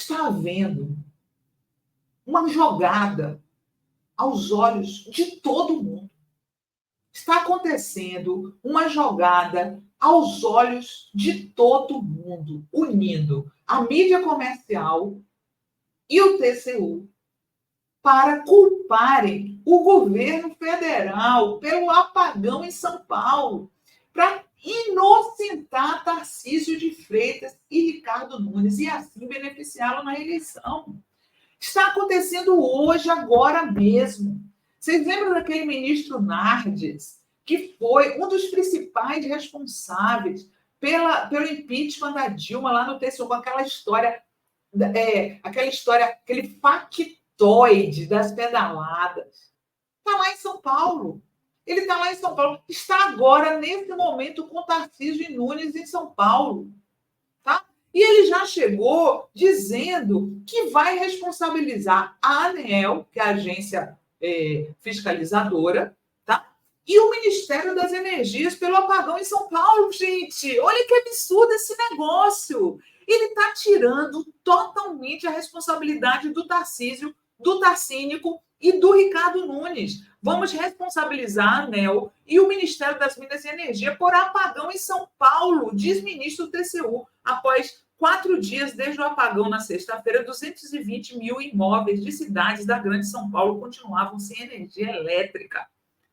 está havendo uma jogada aos olhos de todo mundo. Está acontecendo uma jogada aos olhos de todo mundo, unindo a mídia comercial e o TCU para culparem o governo federal pelo apagão em São Paulo, para inocentar Tarcísio de Freitas e Ricardo Nunes e assim beneficiá-lo na eleição. Está acontecendo hoje, agora mesmo. Vocês lembram daquele ministro Nardes, que foi um dos principais responsáveis pelo impeachment da Dilma lá no TCU, com aquela história, aquele factoide das pedaladas? Está lá em São Paulo. Ele está lá em São Paulo. Está agora, nesse momento, com Tarcísio e Nunes em São Paulo. Tá? E ele já chegou dizendo que vai responsabilizar a ANEEL, que é a agência fiscalizadora, tá? E o Ministério das Energias pelo apagão em São Paulo, gente. Olha que absurdo esse negócio. Ele está tirando totalmente a responsabilidade do Tarcísio, do Tarcínico e do Ricardo Nunes. Vamos responsabilizar a ANEEL e o Ministério das Minas e Energia por apagão em São Paulo, diz ministro do TCU. Após 4 dias desde o apagão na sexta-feira, 220 mil imóveis de cidades da Grande São Paulo continuavam sem energia elétrica.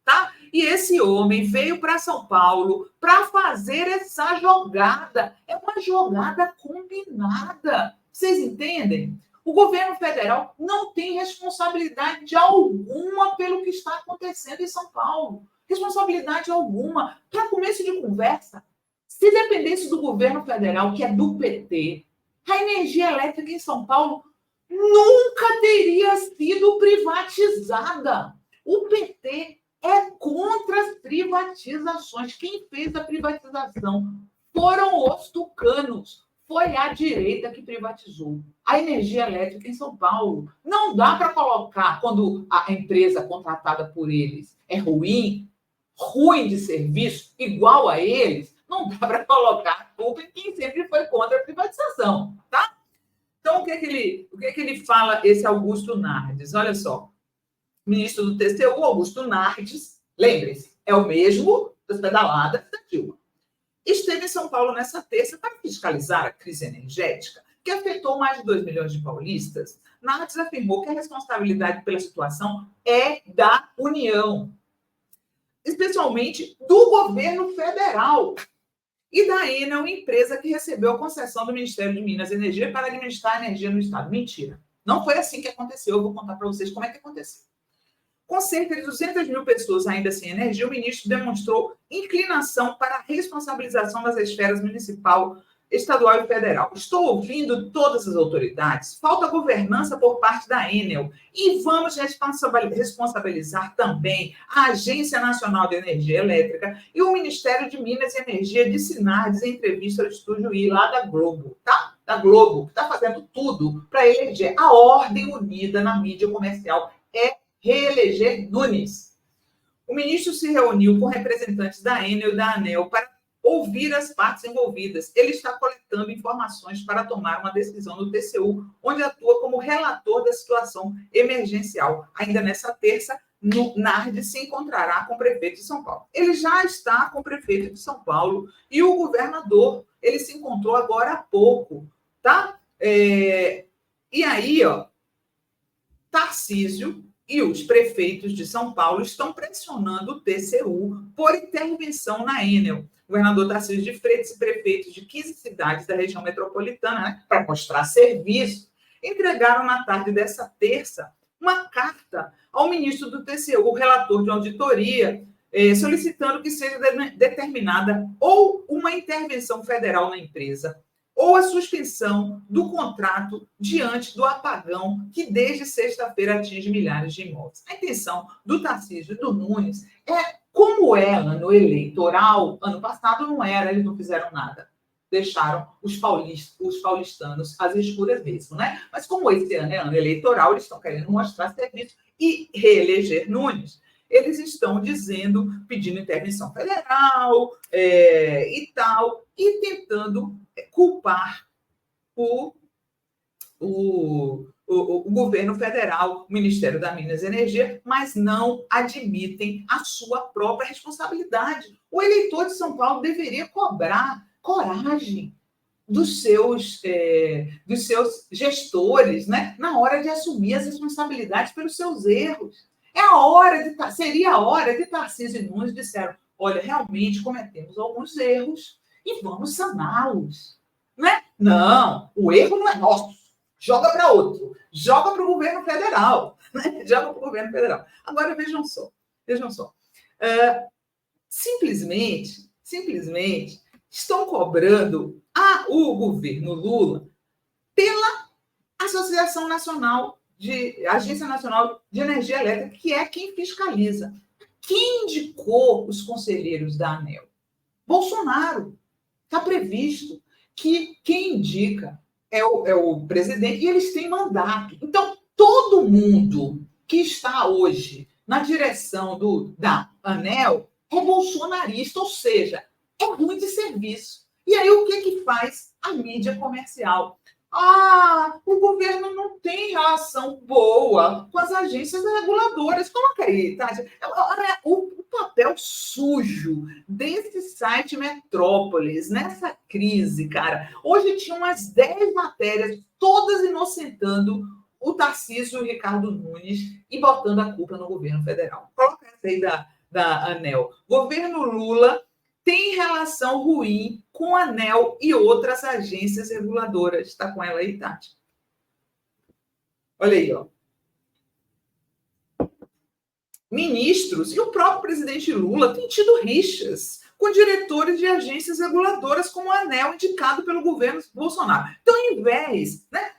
Tá? E esse homem veio para São Paulo para fazer essa jogada. É uma jogada combinada. Vocês entendem? O governo federal não tem responsabilidade alguma pelo que está acontecendo em São Paulo. Responsabilidade alguma. Para começo de conversa, se dependesse do governo federal, que é do PT, a energia elétrica em São Paulo nunca teria sido privatizada. O PT é contra as privatizações. Quem fez a privatização foram os tucanos. Foi a direita que privatizou a energia elétrica em São Paulo. Não dá para colocar, quando a empresa contratada por eles é ruim de serviço, igual a eles, não dá para colocar a culpa em quem sempre foi contra a privatização, tá? Então, o que ele fala, esse Augusto Nardes? Olha só, ministro do TCU, Augusto Nardes, lembrem-se, é o mesmo das pedaladas da Dilma. Esteve em São Paulo nessa terça para fiscalizar a crise energética, que afetou mais de 2 milhões de paulistas. Nardes afirmou que a responsabilidade pela situação é da União, especialmente do governo federal e da Enel, empresa que recebeu a concessão do Ministério de Minas e Energia para administrar a energia no estado. Mentira. Não foi assim que aconteceu. Eu vou contar para vocês como é que aconteceu. Com cerca de 200 mil pessoas ainda sem energia, o ministro demonstrou inclinação para a responsabilização das esferas municipal, estadual e federal. Estou ouvindo todas as autoridades. Falta governança por parte da Enel. E vamos responsabilizar também a Agência Nacional de Energia Elétrica e o Ministério de Minas e Energia, disse Nardes em entrevista ao Estúdio I, lá da Globo, tá? Da Globo, que está fazendo tudo para eleger. A ordem unida na mídia comercial é reeleger Nunes. O ministro se reuniu com representantes da Enel e da ANEEL para ouvir as partes envolvidas. Ele está coletando informações para tomar uma decisão no TCU, onde atua como relator da situação emergencial. Ainda nessa terça, Nardes se encontrará com o prefeito de São Paulo. Ele já está com o prefeito de São Paulo e o governador. Ele se encontrou agora há pouco, tá? E aí, Tarcísio e os prefeitos de São Paulo estão pressionando o TCU por intervenção na Enel. O governador Tarcísio de Freitas e prefeitos de 15 cidades da região metropolitana, para mostrar serviço, entregaram na tarde dessa terça uma carta ao ministro do TCU, o relator de auditoria, solicitando que seja determinada ou uma intervenção federal na empresa, ou a suspensão do contrato diante do apagão que desde sexta-feira atinge milhares de imóveis. A intenção do Tarcísio e do Nunes é, como era no eleitoral, ano passado não era, eles não fizeram nada. Deixaram os paulistanos às escuras mesmo, né? Mas como esse ano é ano eleitoral, eles estão querendo mostrar serviço e reeleger Nunes. Eles estão dizendo, pedindo intervenção federal e tal, e tentando culpar o o governo federal, o Ministério da Minas e Energia, mas não admitem a sua própria responsabilidade. O eleitor de São Paulo deveria cobrar coragem dos seus gestores, né, na hora de assumir as responsabilidades pelos seus erros. Seria a hora de Tarcísio e Nunes disseram: olha, realmente cometemos alguns erros e vamos saná-los. Né? Não, o erro não é nosso. Joga para outro. Joga para o governo federal. Né? Joga para o governo federal. Agora, vejam só. Simplesmente, estão cobrando o governo Lula pela Associação Nacional Agência Nacional de Energia Elétrica, que é quem fiscaliza. Quem indicou os conselheiros da ANEEL? Bolsonaro. Está previsto que quem indica é o presidente e eles têm mandato. Então, todo mundo que está hoje na direção da ANEEL é bolsonarista, ou seja, é ruim de serviço. E aí, o que faz a mídia comercial? O governo não tem relação boa com as agências reguladoras. Coloca aí, tá? O papel sujo desse site Metrópolis nessa crise, cara. Hoje tinha umas 10 matérias, todas inocentando o Tarcísio e o Ricardo Nunes e botando a culpa no governo federal. Coloca essa aí da ANEEL. Governo Lula tem relação ruim com a ANEEL e outras agências reguladoras. Está com ela aí, Tati? Olha aí, ó. Ministros e o próprio presidente Lula têm tido rixas com diretores de agências reguladoras como a ANEEL, indicado pelo governo Bolsonaro. Então, ao invés, né,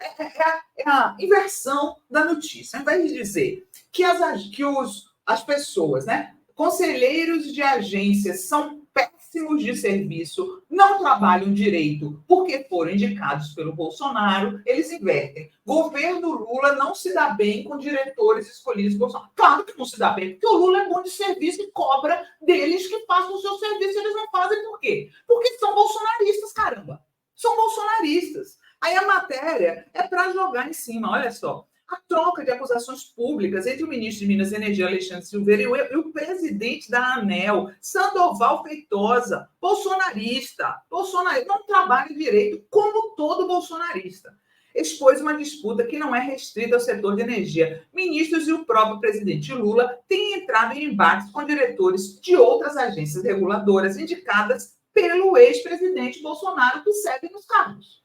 é a inversão da notícia. Ao invés de dizer que as pessoas, né, conselheiros de agências são péssimos de serviço, não trabalham direito porque foram indicados pelo Bolsonaro, eles invertem. Governo Lula não se dá bem com diretores escolhidos por Bolsonaro. Claro que não se dá bem, porque o Lula é bom de serviço e cobra deles que façam o seu serviço, eles não fazem por quê? Porque são bolsonaristas, caramba. São bolsonaristas. Aí a matéria é para jogar em cima, olha só. A troca de acusações públicas entre o ministro de Minas e Energia, Alexandre Silveira, e o presidente da ANEEL, Sandoval Feitosa, bolsonarista, não trabalha direito, como todo bolsonarista. Expôs uma disputa que não é restrita ao setor de energia. Ministros e o próprio presidente Lula têm entrado em embates com diretores de outras agências reguladoras indicadas pelo ex-presidente Bolsonaro, que seguem nos cargos.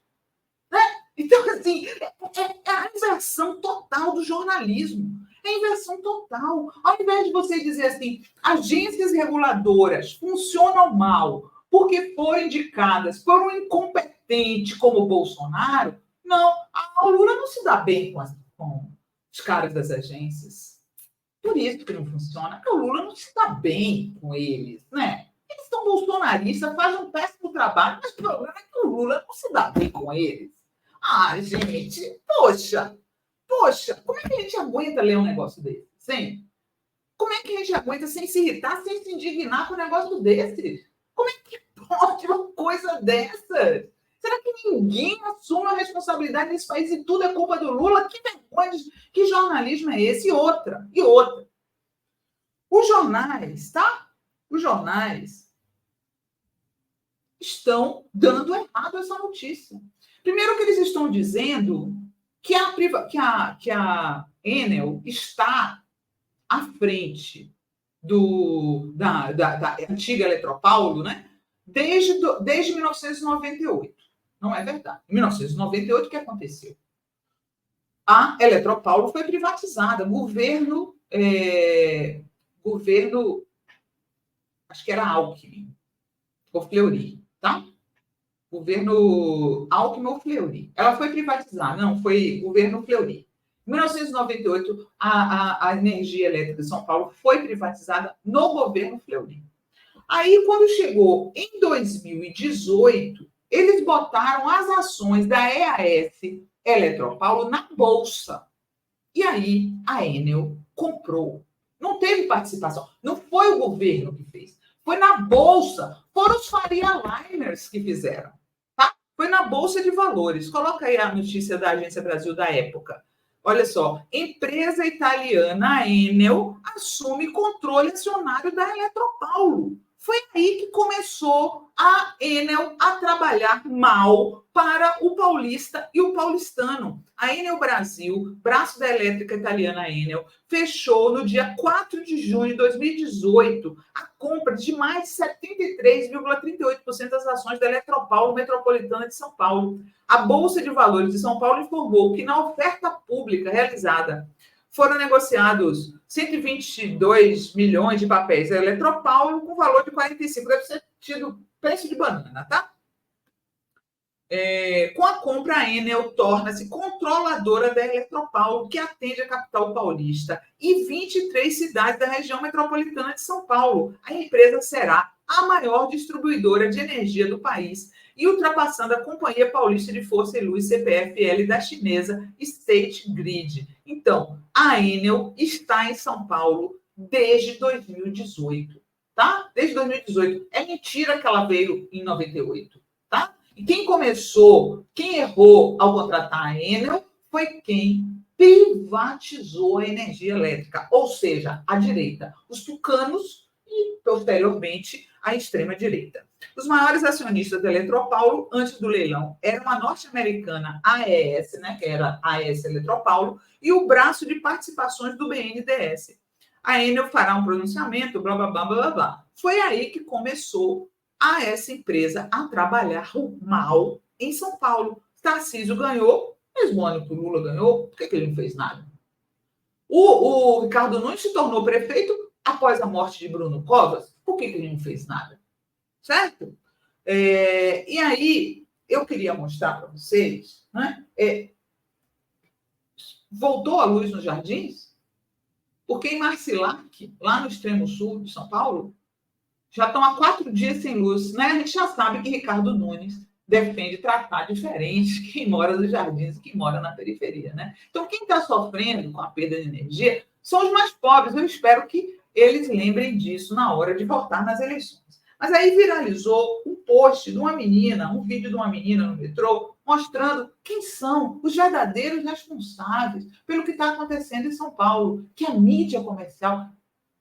Né? Então, assim, é a inversão total do jornalismo. É a inversão total. Ao invés de você dizer assim, agências reguladoras funcionam mal porque foram indicadas por um incompetente como o Bolsonaro, não, a Lula não se dá bem com os caras das agências. Por isso que não funciona, porque o Lula não se dá bem com eles, né? Eles são bolsonaristas, fazem um péssimo trabalho, mas o problema é que o Lula não se dá bem com eles. Gente, poxa, como é que a gente aguenta ler um negócio desse? Sim? Como é que a gente aguenta sem se irritar, sem se indignar com um negócio desse? Como é que pode uma coisa dessa? Será que ninguém assume a responsabilidade nesse país e tudo é culpa do Lula? Que vergonha, que jornalismo é esse? E outra. Os jornais, tá? Os jornais estão dando errado essa notícia. Primeiro que eles estão dizendo que a Enel está à frente da antiga Eletropaulo, né? Desde 1998. Não é verdade. Em 1998, o que aconteceu? A Eletropaulo foi privatizada. Governo, acho que era Alckmin, ou Fleury, tá? Governo Alckmin ou Fleury. Ela foi privatizada, não, foi governo Fleury. Em 1998, a energia elétrica de São Paulo foi privatizada no governo Fleury. Aí, quando chegou em 2018, eles botaram as ações da EAS Eletropaulo na Bolsa. E aí, a Enel comprou. Não teve participação. Não foi o governo que fez. Foi na Bolsa. Foram os Faria Limers que fizeram. Tá? Foi na Bolsa de Valores. Coloca aí a notícia da Agência Brasil da época. Olha só, empresa italiana, a Enel, assume controle acionário da Eletropaulo. Foi aí que começou a Enel a trabalhar mal para o paulista e o paulistano. A Enel Brasil, braço da elétrica italiana Enel, fechou no dia 4 de junho de 2018 a compra de mais de 73,38% das ações da Eletropaulo Metropolitana de São Paulo. A Bolsa de Valores de São Paulo informou que na oferta pública realizada foram negociados 122 milhões de papéis da Eletropaulo com valor de 45. Deve ser tido preço de banana, tá? Com a compra, a Enel torna-se controladora da Eletropaulo, que atende a capital paulista e 23 cidades da região metropolitana de São Paulo. A empresa será a maior distribuidora de energia do país e ultrapassando a Companhia Paulista de Força e Luz, CPFL, da chinesa State Grid. Então, a Enel está em São Paulo desde 2018, tá? Desde 2018. É mentira que ela veio em 98, tá? E quem errou ao contratar a Enel foi quem privatizou a energia elétrica, ou seja, a direita, os tucanos e, posteriormente, a extrema-direita. Os maiores acionistas da Eletropaulo, antes do leilão, eram a norte-americana AES, né, que era a AES Eletropaulo, e o braço de participações do BNDES. A Enel fará um pronunciamento, blá, blá, blá, blá, blá. Foi aí que começou a essa empresa a trabalhar mal em São Paulo. Tarcísio ganhou, mesmo ano que o Lula ganhou, por que ele não fez nada? O Ricardo Nunes se tornou prefeito após a morte de Bruno Covas, por que ele não fez nada? Certo? E aí, eu queria mostrar para vocês, né? Voltou a luz nos Jardins? Porque em Marcilac, lá no extremo sul de São Paulo, já estão há 4 dias sem luz, né? A gente já sabe que Ricardo Nunes defende tratar diferente quem mora nos Jardins e quem mora na periferia, né? Então, quem está sofrendo com a perda de energia são os mais pobres. Eu espero que eles lembrem disso na hora de votar nas eleições. Mas aí viralizou um post de uma menina, um vídeo de uma menina no metrô, mostrando quem são os verdadeiros responsáveis pelo que está acontecendo em São Paulo, que a mídia comercial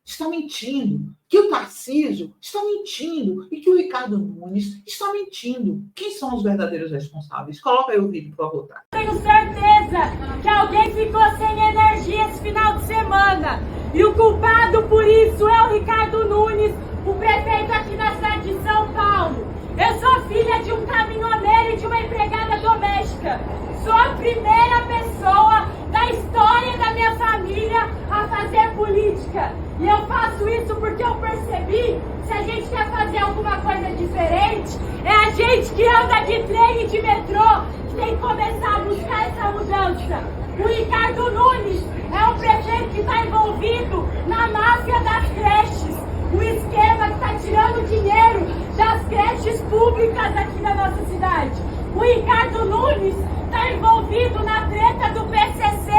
está mentindo, que o Tarcísio está mentindo e que o Ricardo Nunes está mentindo. Quem são os verdadeiros responsáveis? Coloca aí o vídeo para votar. Tenho certeza que alguém ficou sem energia esse final de semana. E o culpado por isso é o Ricardo Nunes, o prefeito aqui na cidade de São Paulo. Eu sou filha de um caminhoneiro e de uma empregada doméstica. Sou a primeira pessoa da história da minha família a fazer política. E eu faço isso porque eu percebi, se a gente quer fazer alguma coisa diferente, é a gente que anda de trem e de metrô que tem que começar a buscar essa mudança. O Ricardo Nunes é o prefeito que está envolvido na máfia das creches. O esquema que está tirando dinheiro das creches públicas aqui na nossa cidade. O Ricardo Nunes está envolvido na treta do PCC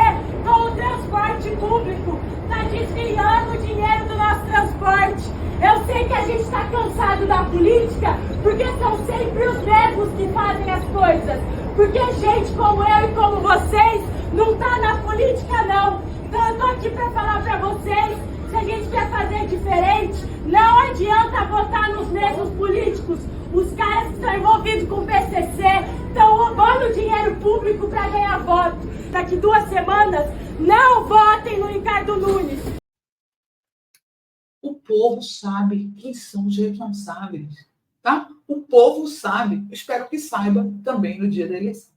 com o transporte público. Está desviando o dinheiro do nosso transporte. Eu sei que a gente está cansado da política, porque são sempre os mesmos que fazem as coisas. Porque gente como eu e como vocês não está na política, não. Então eu estou aqui para falar para vocês, se a gente quer fazer diferente, não adianta votar nos mesmos políticos. Os caras que estão envolvidos com o PCC estão roubando dinheiro público para ganhar voto. Daqui 2 semanas, não votem no Ricardo Nunes. O povo sabe quem são os responsáveis, tá? O povo sabe. Eu espero que saiba também no dia da eleição.